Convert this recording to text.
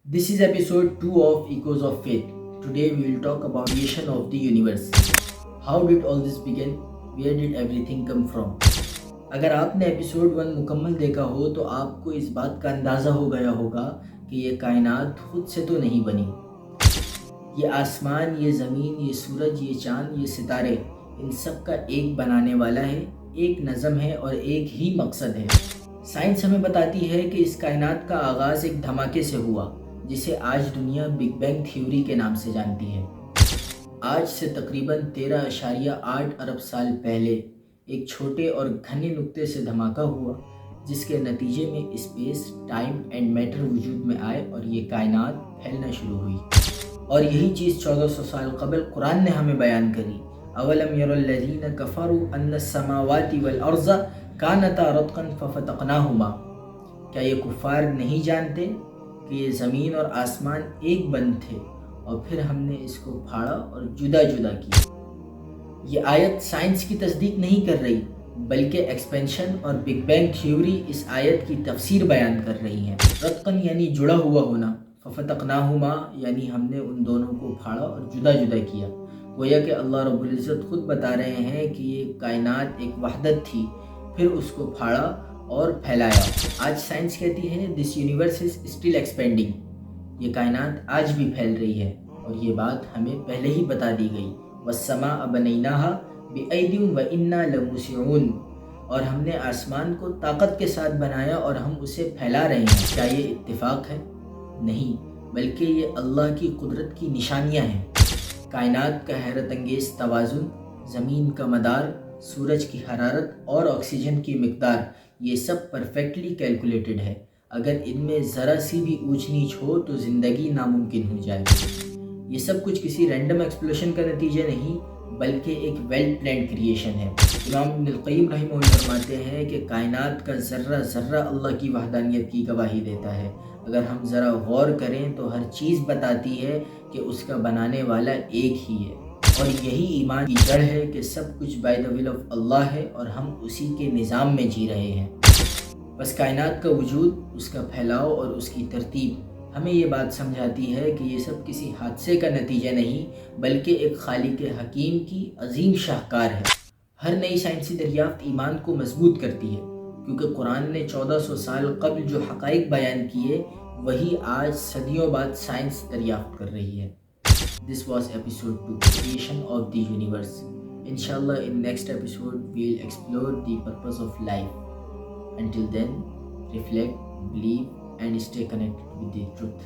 This is episode 2 of Echoes of Faith. Today we will talk about creation of the universe. How did all this begin? Where did everything come from? अगर आपने episode 1 मुकम्मल देखा हो तो आपको इस बात का अंदाज़ा हो गया होगा कि ये कायनात खुद से तो नहीं बनी। ये आसमान, ये ज़मीन, ये सूरज, ये चाँद, ये सितारे, इन सब का एक बनाने वाला है, एक नज़म है और एक ही मकसद है। साइंस हमें बताती है कि इस कायनात का आगाज़ एक धमाके से हुआ जिसे आज दुनिया बिग बैंग थ्योरी के नाम से जानती है। आज से तकरीबन 13.8 अरब साल पहले एक छोटे और घने नुक्ते से धमाका हुआ जिसके नतीजे में स्पेस, टाइम एंड मैटर वजूद में आए और ये कायनात फैलना शुरू हुई। और यही चीज़ 1400 साल कबल कुरान ने हमें बयान करी। अवलम यरल्लज़ीना कफ़रू अन्नस्समावाति वल अर्ज़ कानता रत्क़न फ़फ़तक़नाहुमा। क्या ये कुफ़ार नहीं जानते कि ये ज़मीन और आसमान एक बंद थे और फिर हमने इसको फाड़ा और जुदा जुदा किया। ये आयत साइंस की तस्दीक नहीं कर रही बल्कि एक्सपेंशन और बिग बैंग थ्योरी इस आयत की तफसीर बयान कर रही हैं। रत्क़न यानी जुड़ा हुआ होना, फ़फ़तक़नाहुमा यानी हमने उन दोनों को फाड़ा और जुदा जुदा किया। गोया कि अल्लाह रब्बुल इज़्ज़त खुद बता रहे हैं कि ये कायनात एक वहदत थी, फिर उसको फाड़ा और फैलाया। आज साइंस कहती है this universe is still expanding. ये कायनात आज भी फैल रही है और ये बात हमें पहले ही बता दी गई। वस्समाअ बनैनाहा बिअयदिन व इन्ना लमूसिऊन। और हमने आसमान को ताकत के साथ बनाया और हम उसे फैला रहे हैं। क्या ये इत्तेफाक है? नहीं, बल्कि ये अल्लाह की कुदरत की निशानियाँ हैं। कायनात का हैरत अंगेज़ तवाज़ुन, ज़मीन का मदार, सूरज की हरारत और ऑक्सीजन की मिकदार, ये सब परफेक्टली कैलकुलेटेड है। अगर इनमें ज़रा सी भी ऊंच नीच हो तो ज़िंदगी नामुमकिन हो जाएगी। ये सब कुछ किसी रैंडम एक्सप्लोशन का नतीजा नहीं बल्कि एक वेल प्लान्ड क्रिएशन है। इमाम इब्नुल क़य्यिम रहमहुल्लाह फरमाते हैं कि कायनात का ज़र्रा ज़र्रा अल्लाह की वहदानियत की गवाही देता है। अगर हम ज़रा गौर करें तो हर चीज़ बताती है कि उसका बनाने वाला एक ही है। और यही ईमान की जड़ है कि सब कुछ बाय द विल ऑफ अल्लाह है और हम उसी के निज़ाम में जी रहे हैं। बस कायनात का वजूद, उसका फैलाव और उसकी तरतीब हमें ये बात समझाती है कि ये सब किसी हादसे का नतीजा नहीं बल्कि एक खालिक हकीम की अजीम शाहकार है। हर नई साइंसी दरियाफ्त ईमान को मजबूत करती है क्योंकि कुरान ने 1400 साल कबल जो हक़ाइक़ बयान किए वही आज सदियों बाद साइंस दरियाफ्त कर रही है। This was episode 2, Creation of the Universe. Inshallah, in next episode, we'll explore the purpose of life. Until then, reflect, believe, and stay connected with the truth.